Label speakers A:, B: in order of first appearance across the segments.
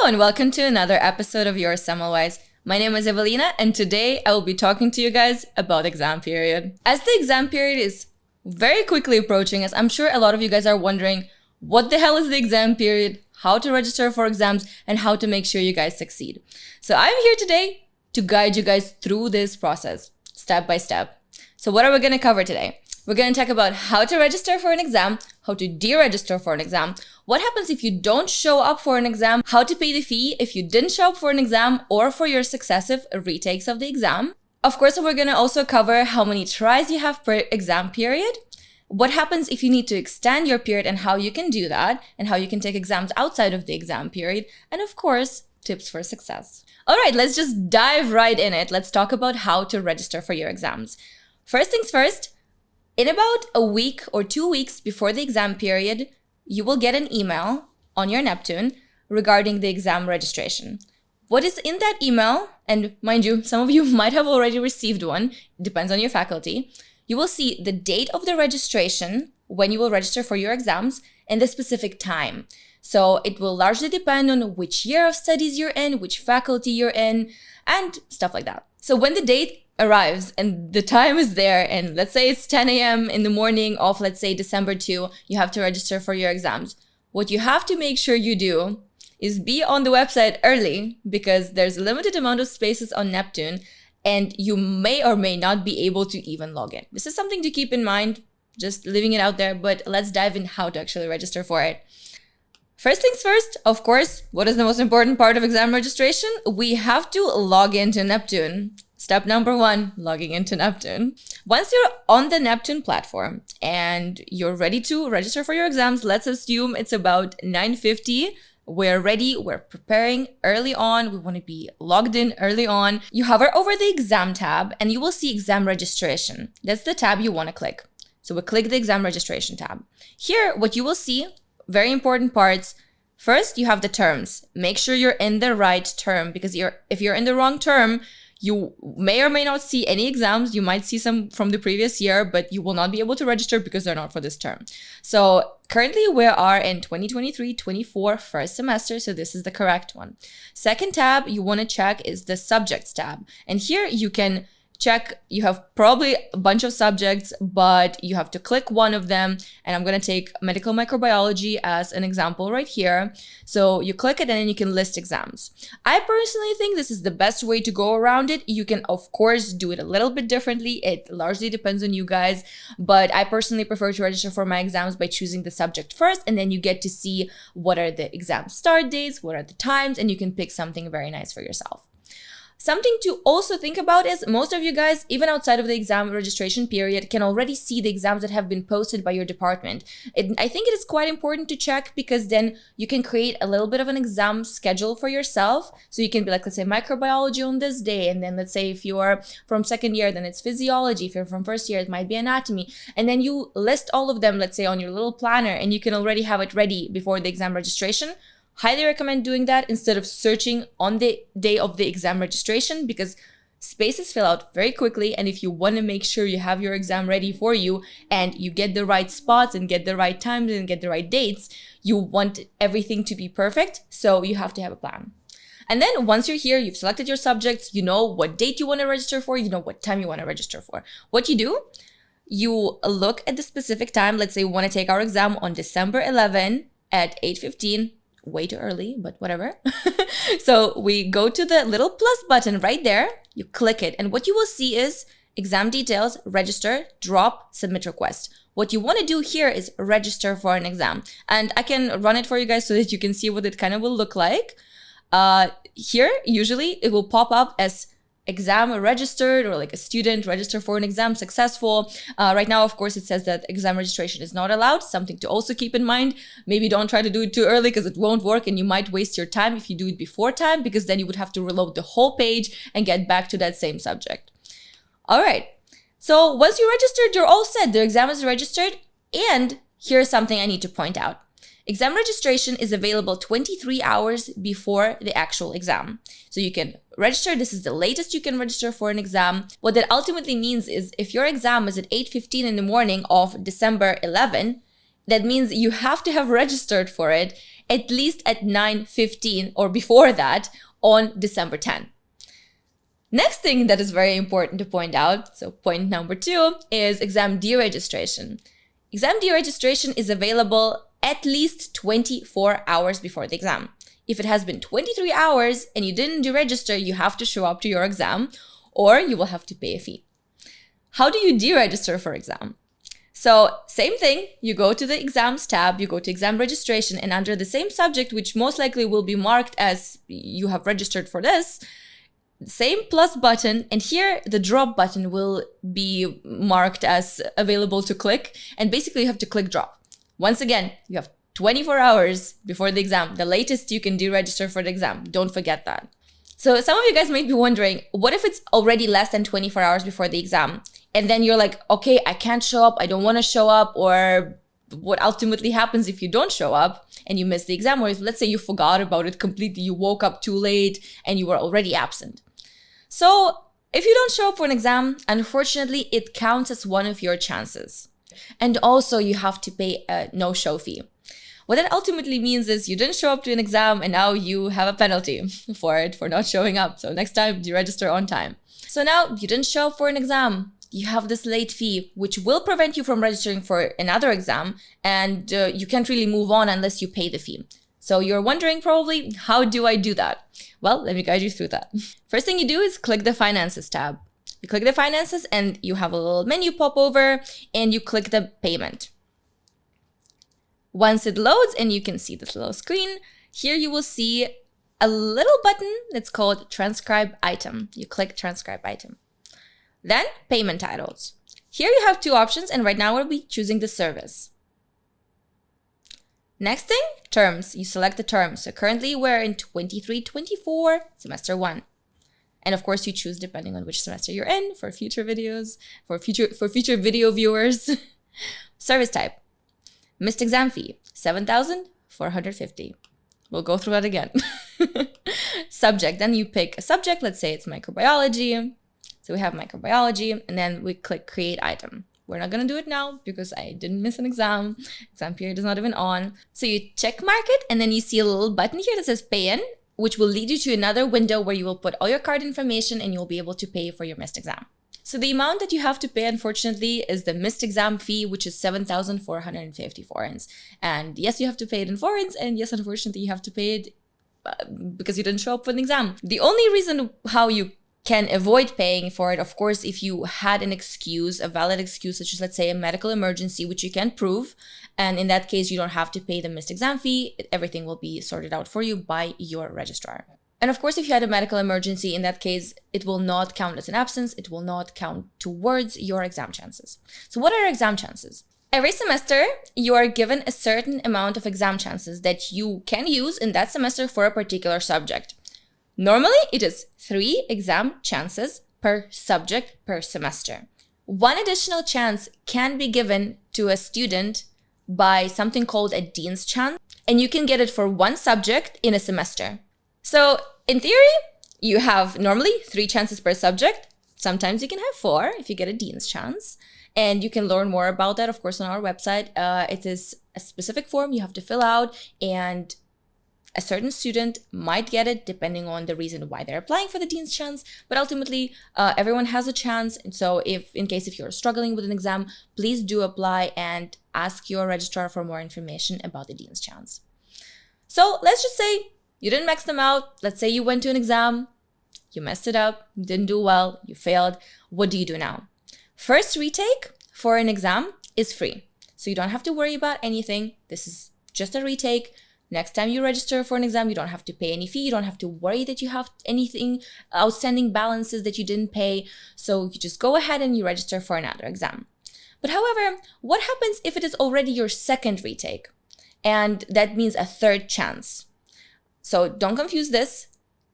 A: and welcome to another episode of your Semmelweis. My name is Evelina, and today I will be talking to you guys about exam period. As the exam period is very quickly approaching us, I'm sure a lot of you guys are wondering what the hell is the exam period, how to register for exams, and how to make sure you guys succeed. So I'm here today to guide you guys through this process, step by step. So what are we going to cover today? We're going to talk about how to register for an exam, how to deregister for an exam, what happens if you don't show up for an exam, how to pay the fee if you didn't show up for an exam or for your successive retakes of the exam. Of course, we're going to also cover how many tries you have per exam period, what happens if you need to extend your period and how you can do that, and how you can take exams outside of the exam period, and of course, tips for success. All right, let's just dive right in it. Let's talk about how to register for your exams. First things first, in about a week or 2 weeks before the exam period, you will get an email on your Neptune regarding the exam registration. What is in that email, and mind you, some of you might have already received one, depends on your faculty, you will see the date of the registration when you will register for your exams and the specific time. So it will largely depend on which year of studies you're in, which faculty you're in, and stuff like that. So when the date arrives and the time is there, and let's say it's 10 a.m. in the morning of, let's say, December 2, you have to register for your exams. What you have to make sure you do is be on the website early, because there's a limited amount of spaces on Neptune and you may or may not be able to even log in. This is something to keep in mind, just leaving it out there, but let's dive in how to actually register for it. First things first, of course, what is the most important part of exam registration? We have to log into Neptune. Step number 1, logging into Neptune. Once you're on the Neptune platform and you're ready to register for your exams, let's assume it's about 9:50. We're ready, we're preparing early on, we want to be logged in early on. You hover over the exam tab and you will see exam registration. That's the tab you want to click. So we click the exam registration tab. Here, what you will see, very important parts. First, you have the terms. Make sure you're in the right term, because if you're in the wrong term, you may or may not see any exams. You might see some from the previous year, but you will not be able to register because they're not for this term. So currently we are in 2023-24 first semester, so this is the correct one. Second tab you want to check is the subjects tab. And here you can check, you have probably a bunch of subjects, but you have to click one of them. And I'm going to take medical microbiology as an example right here. So you click it and then you can list exams. I personally think this is the best way to go around it. You can, of course, do it a little bit differently. It largely depends on you guys, but I personally prefer to register for my exams by choosing the subject first, and then you get to see what are the exam start dates, what are the times, and you can pick something very nice for yourself. Something to also think about is most of you guys, even outside of the exam registration period, can already see the exams that have been posted by your department. I think it is quite important to check, because then you can create a little bit of an exam schedule for yourself. So you can be like, let's say microbiology on this day. And then let's say if you're from second year, then it's physiology. If you're from first year, it might be anatomy. And then you list all of them, let's say on your little planner, and you can already have it ready before the exam registration. Highly recommend doing that instead of searching on the day of the exam registration, because spaces fill out very quickly. And if you want to make sure you have your exam ready for you and you get the right spots and get the right times and get the right dates, you want everything to be perfect. So you have to have a plan. And then once you're here, you've selected your subjects, you know what date you want to register for, you know what time you want to register for. What you do, you look at the specific time. Let's say we want to take our exam on December 11 at 8:15. Way too early, but whatever. So we go to the little plus button right there, you click it, and what you will see is exam details, register, drop, submit request. What you want to do here is register for an exam, and I can run it for you guys so that you can see what it kind of will look like. Here, usually it will pop up as exam registered, or like a student register for an exam successful. Right now, of course, it says that exam registration is not allowed. Something to also keep in mind. Maybe don't try to do it too early, because it won't work and you might waste your time if you do it before time, because then you would have to reload the whole page and get back to that same subject. All right. So once you registered, you're all set. The exam is registered. And here's something I need to point out. Exam registration is available 23 hours before the actual exam. So you can register. This is the latest you can register for an exam. What that ultimately means is if your exam is at 8:15 in the morning of December 11, that means you have to have registered for it at least at 9:15 or before that on December 10. Next thing that is very important to point out, so point number 2, is exam deregistration. Exam deregistration is available at least 24 hours before the exam. If it has been 23 hours and you didn't deregister, you have to show up to your exam or you will have to pay a fee. How do you deregister for exam? So same thing, you go to the exams tab, you go to exam registration, and under the same subject, which most likely will be marked as you have registered for this, same plus button, and here the drop button will be marked as available to click, and basically you have to click drop. Once again, you have 24 hours before the exam, the latest you can deregister for the exam. Don't forget that. So some of you guys might be wondering, what if it's already less than 24 hours before the exam? And then you're like, okay, I can't show up, I don't want to show up, or what ultimately happens if you don't show up and you miss the exam, or if, let's say you forgot about it completely, you woke up too late and you were already absent. So if you don't show up for an exam, unfortunately, it counts as one of your chances. And also you have to pay a no-show fee. What that ultimately means is you didn't show up to an exam and now you have a penalty for it, for not showing up. So next time, deregister on time. So now you didn't show up for an exam. You have this late fee, which will prevent you from registering for another exam, and you can't really move on unless you pay the fee. So you're wondering probably, how do I do that? Well, let me guide you through that. First thing you do is click the Finances tab. You click the Finances and you have a little menu pop over and you click the Payment. Once it loads and you can see this little screen, here you will see a little button that's called Transcribe Item. You click Transcribe Item. Then Payment Titles. Here you have two options, and right now we'll be choosing the service. Next thing, terms. You select the terms. So currently we're in 23-24, semester 1. And of course you choose depending on which semester you're in for future videos, for future video viewers. Service type. Missed exam fee, 7,450. We'll go through that again. Subject, then you pick a subject. Let's say it's microbiology. So we have microbiology, and then we click create item. We're not gonna do it now because I didn't miss an exam. Exam period is not even on. So you check mark it, and then you see a little button here that says pay in, which will lead you to another window where you will put all your card information and you'll be able to pay for your missed exam. So the amount that you have to pay, unfortunately, is the missed exam fee, which is 7,450 forints. And yes, you have to pay it in forints, and yes, unfortunately, you have to pay it because you didn't show up for an exam. The only reason how you can avoid paying for it, of course, if you had an excuse, a valid excuse, such as, let's say, a medical emergency, which you can prove. And in that case, you don't have to pay the missed exam fee. Everything will be sorted out for you by your registrar. And of course, if you had a medical emergency, in that case, it will not count as an absence. It will not count towards your exam chances. So what are exam chances? Every semester, you are given a certain amount of exam chances that you can use in that semester for a particular subject. Normally, it is 3 exam chances per subject per semester. One additional chance can be given to a student by something called a dean's chance, and you can get it for 1 subject in a semester. So in theory, you have normally 3 chances per subject. Sometimes you can have 4 if you get a dean's chance. And you can learn more about that, of course, on our website. It is a specific form you have to fill out, and a certain student might get it depending on the reason why they're applying for the dean's chance, but ultimately everyone has a chance. And so if you're struggling with an exam, please do apply and ask your registrar for more information about the dean's chance. So let's just say you didn't max them out. Let's say you went to an exam, you messed it up, you didn't do well, you failed. What do you do now? First retake for an exam is free. So you don't have to worry about anything. This is just a retake. Next time you register for an exam, you don't have to pay any fee. You don't have to worry that you have anything, outstanding balances that you didn't pay. So you just go ahead and you register for another exam. But however, what happens if it is already your second retake? And that means a third chance. So don't confuse this.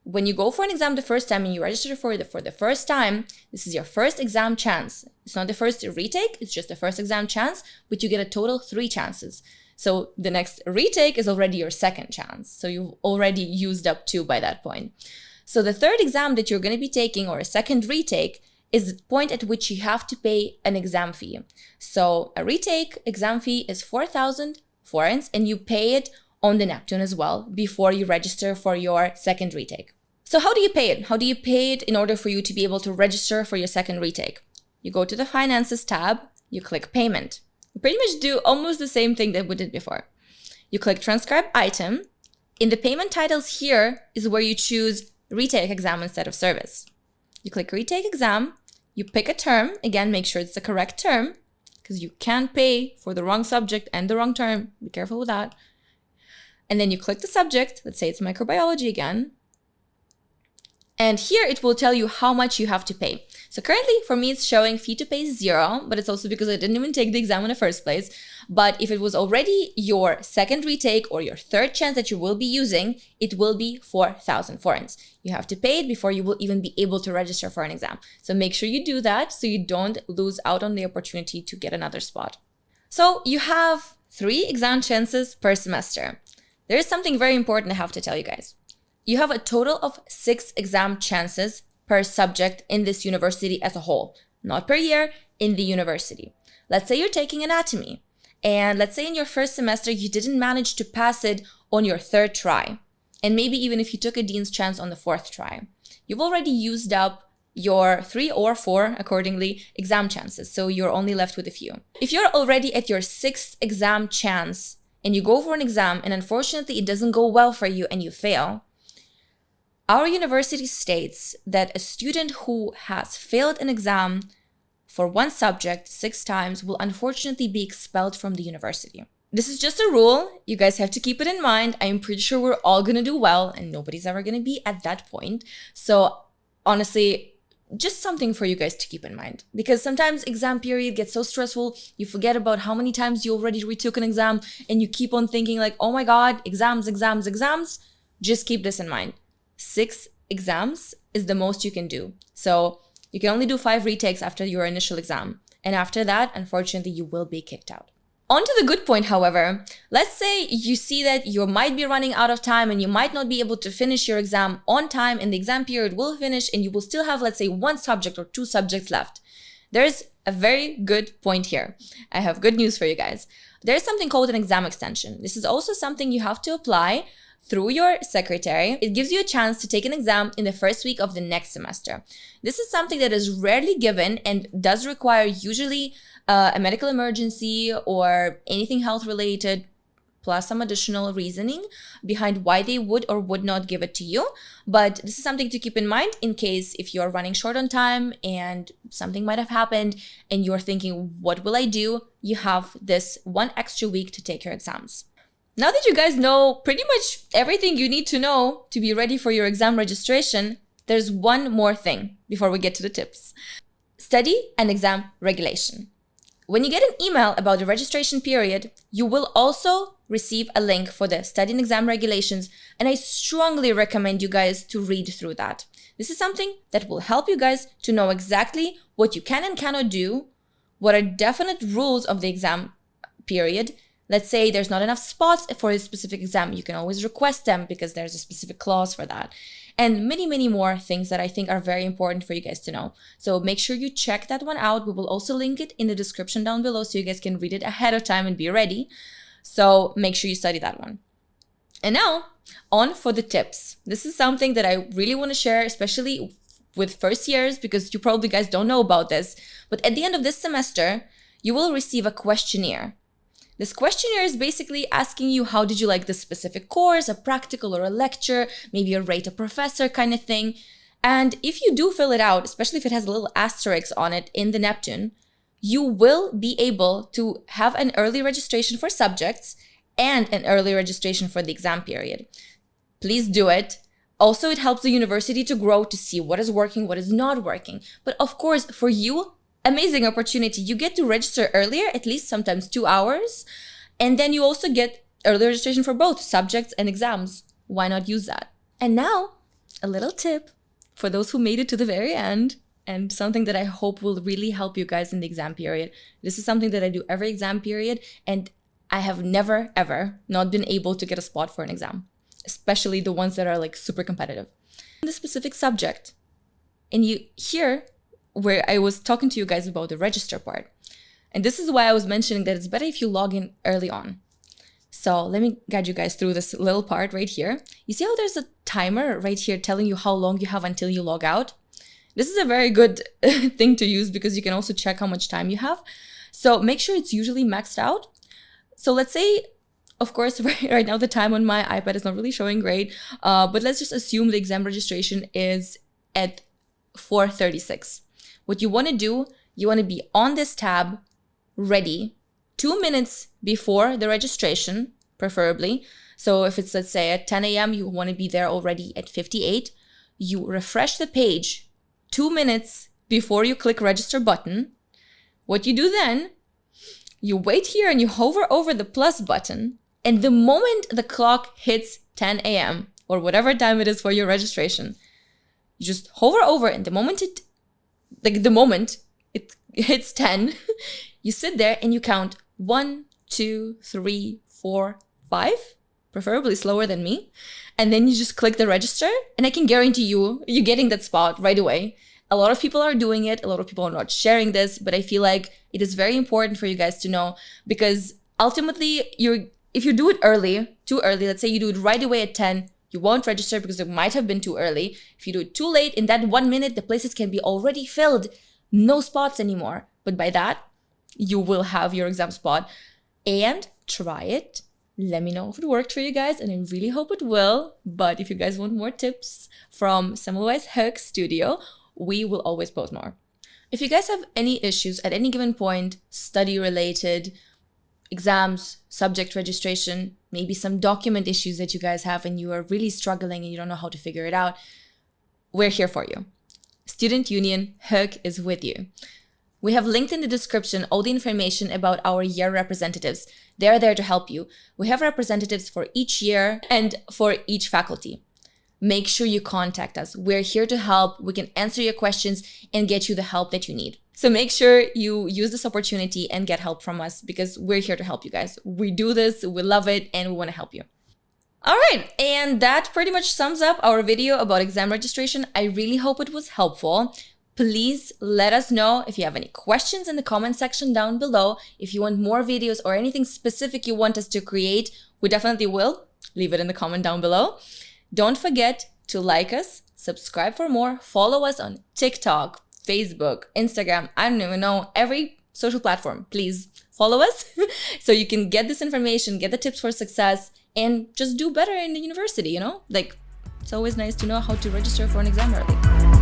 A: When you go for an exam the first time and you register for the first time, this is your first exam chance. It's not the first retake, it's just the first exam chance, but you get a total 3 chances. So the next retake is already your second chance. So you've already used up 2 by that point. So the third exam that you're going to be taking, or a second retake, is the point at which you have to pay an exam fee. So a retake exam fee is 4,000 forints, and you pay it on the Neptune as well before you register for your second retake. So how do you pay it? How do you pay it in order for you to be able to register for your second retake? You go to the Finances tab, you click Payment. You pretty much do almost the same thing that we did before. You click Transcribe Item. In the payment titles here is where you choose Retake Exam instead of Service. You click Retake Exam, you pick a term, again make sure it's the correct term, because you can't pay for the wrong subject and the wrong term, be careful with that. And then you click the subject, let's say it's microbiology again, and here it will tell you how much you have to pay. So currently for me it's showing fee to pay is 0, but it's also because I didn't even take the exam in the first place. But if it was already your second retake or your third chance that you will be using, it will be 4,000 forints. You have to pay it before you will even be able to register for an exam. So make sure you do that so you don't lose out on the opportunity to get another spot. So you have 3 exam chances per semester. There is something very important I have to tell you guys. You have a total of 6 exam chances per subject in this university as a whole, not per year, in the university. Let's say you're taking anatomy, and let's say in your first semester you didn't manage to pass it on your 3rd try, and maybe even if you took a dean's chance on the 4th try. You've already used up your 3 or 4, accordingly, exam chances, so you're only left with a few. If you're already at your 6th exam chance, and you go for an exam, and unfortunately it doesn't go well for you and you fail, our university states that a student who has failed an exam for one subject 6 times will unfortunately be expelled from the university. This is just a rule. You guys have to keep it in mind. I'm pretty sure we're all going to do well and nobody's ever going to be at that point. So honestly, just something for you guys to keep in mind, because sometimes exam period gets so stressful. You forget about how many times you already retook an exam and you keep on thinking like, oh my God, exams, exams, exams. Just keep this in mind. 6 exams is the most you can do. So you can only do 5 retakes after your initial exam. And after that, unfortunately, you will be kicked out. On to the good point, however, let's say you see that you might be running out of time and you might not be able to finish your exam on time and the exam period will finish and you will still have, let's say, 1 subject or 2 subjects left. There's a very good point here. I have good news for you guys. There's something called an exam extension. This is also something you have to apply through your secretary. It gives you a chance to take an exam in the first week of the next semester. This is something that is rarely given and does require usually a medical emergency or anything health related, plus some additional reasoning behind why they would or would not give it to you. But this is something to keep in mind in case if you're running short on time and something might have happened and you're thinking, what will I do? You have this 1 extra week to take your exams. Now that you guys know pretty much everything you need to know to be ready for your exam registration, there's one more thing before we get to the tips. Study and exam regulation. When you get an email about the registration period, you will also receive a link for the study and exam regulations, and I strongly recommend you guys to read through that. This is something that will help you guys to know exactly what you can and cannot do, what are definite rules of the exam period. Let's say there's not enough spots for a specific exam. You can always request them because there's a specific clause for that. And many, many more things that I think are very important for you guys to know. So make sure you check that one out. We will also link it in the description down below so you guys can read it ahead of time and be ready. So make sure you study that one. And now on for the tips. This is something that I really want to share, especially with first years, because you probably guys don't know about this. But at the end of this semester, you will receive a questionnaire. This questionnaire is basically asking you how did you like this specific course, a practical or a lecture, maybe a rate a professor kind of thing. And if you do fill it out, especially if it has a little asterisk on it in the Neptune, you will be able to have an early registration for subjects and an early registration for the exam period. Please do it. Also, it helps the university to grow, to see what is working, what is not working. But of course, for you, amazing opportunity. You get to register earlier, at least sometimes 2 hours. And then you also get early registration for both subjects and exams. Why not use that? And now, a little tip for those who made it to the very end, and something that I hope will really help you guys in the exam period. This is something that I do every exam period, and I have never, ever not been able to get a spot for an exam, especially the ones that are like super competitive. In the specific subject, and you here, where I was talking to you guys about the register part. And this is why I was mentioning that it's better if you log in early on. So let me guide you guys through this little part right here. You see how there's a timer right here telling you how long you have until you log out? This is a very good thing to use because you can also check how much time you have. So make sure it's usually maxed out. So let's say, of course, right now the time on my iPad is not really showing great, but let's just assume the exam registration is at 4:36. What you want to do, you want to be on this tab, ready, 2 minutes before the registration, preferably. So if it's, let's say, at 10 a.m., you want to be there already at 58. You refresh the page 2 minutes before you click register button. What you do then, you wait here and you hover over the plus button. And the moment the clock hits 10 a.m. or whatever time it is for your registration, you just hover over, and the moment it hits 10, you sit there and you count 1, 2, 3, 4, 5, preferably slower than me. And then you just click the register, and I can guarantee you're getting that spot right away. A lot of people are doing it. A lot of people are not sharing this, but I feel like it is very important for you guys to know, because ultimately if you do it too early, let's say you do it right away at 10, you won't register because it might have been too early. If you do it too late, in that 1 minute, the places can be already filled. No spots anymore. But by that, you will have your exam spot. And try it. Let me know if it worked for you guys, and I really hope it will. But if you guys want more tips from Semmelweis Hack Studio, we will always post more. If you guys have any issues at any given point, study related, exams, subject registration, maybe some document issues that you guys have and you are really struggling and you don't know how to figure it out, we're here for you. Student Union Hack is with you. We have linked in the description all the information about our year representatives. They're there to help you. We have representatives for each year and for each faculty. Make sure you contact us. We're here to help. We can answer your questions and get you the help that you need. So make sure you use this opportunity and get help from us, because we're here to help you guys. We do this, we love it, and we want to help you. All right, and that pretty much sums up our video about exam registration. I really hope it was helpful. Please let us know if you have any questions in the comment section down below. If you want more videos or anything specific you want us to create, we definitely will. Leave it in the comment down below. Don't forget to like us, subscribe for more, follow us on TikTok, Facebook, Instagram, I don't even know, every social platform. Please follow us so you can get this information, get the tips for success, and just do better in the university, you know? Like, it's always nice to know how to register for an exam early.